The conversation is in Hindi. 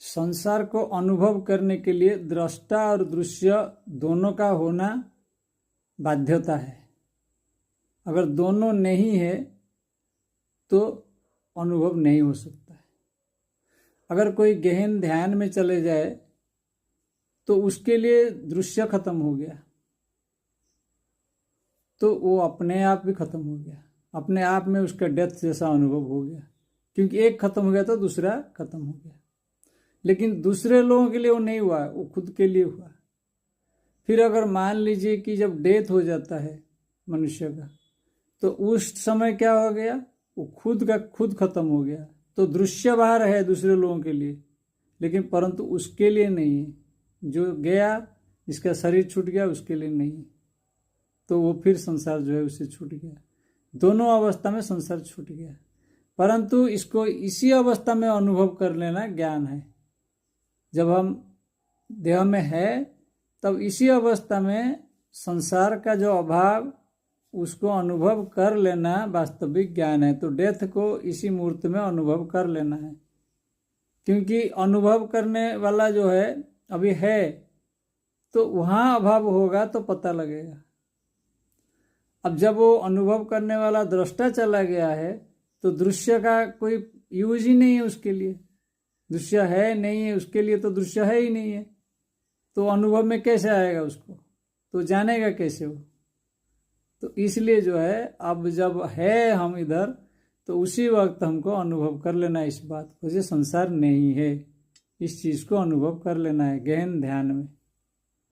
संसार को अनुभव करने के लिए दृष्टा और दृश्य दोनों का होना बाध्यता है। अगर दोनों नहीं है तो अनुभव नहीं हो सकता है। अगर कोई गहन ध्यान में चले जाए तो उसके लिए दृश्य खत्म हो गया तो वो अपने आप भी खत्म हो गया, अपने आप में उसका डेथ जैसा अनुभव हो गया, क्योंकि एक खत्म हो गया तो दूसरा खत्म हो गया। लेकिन दूसरे लोगों के लिए वो नहीं हुआ, वो खुद के लिए हुआ। फिर अगर मान लीजिए कि जब डेथ हो जाता है मनुष्य का तो उस समय क्या हो गया, वो खुद का खुद खत्म हो गया। तो दृश्य बाहर है दूसरे लोगों के लिए, लेकिन परंतु उसके लिए नहीं है। जो गया, जिसका शरीर छूट गया, उसके लिए नहीं है। तो वो फिर संसार जो है उससे छूट गया। दोनों अवस्था में संसार छूट गया। परंतु इसको इसी अवस्था में अनुभव कर लेना ज्ञान है। जब हम देह में है तब इसी अवस्था में संसार का जो अभाव उसको अनुभव कर लेना वास्तविक ज्ञान है। तो डेथ को इसी मुहूर्त में अनुभव कर लेना है, क्योंकि अनुभव करने वाला जो है अभी है तो वहाँ अभाव होगा तो पता लगेगा। अब जब वो अनुभव करने वाला दृष्टा चला गया है तो दृश्य का कोई यूज ही नहीं है उसके लिए। दृश्य है नहीं है उसके लिए, तो दृश्य है ही नहीं है, तो अनुभव में कैसे आएगा उसको, तो जानेगा कैसे वो। तो इसलिए जो है अब जब है हम इधर तो उसी वक्त हमको अनुभव कर लेना इस बात को, जो संसार नहीं है, इस चीज को अनुभव कर लेना है गहन ध्यान में।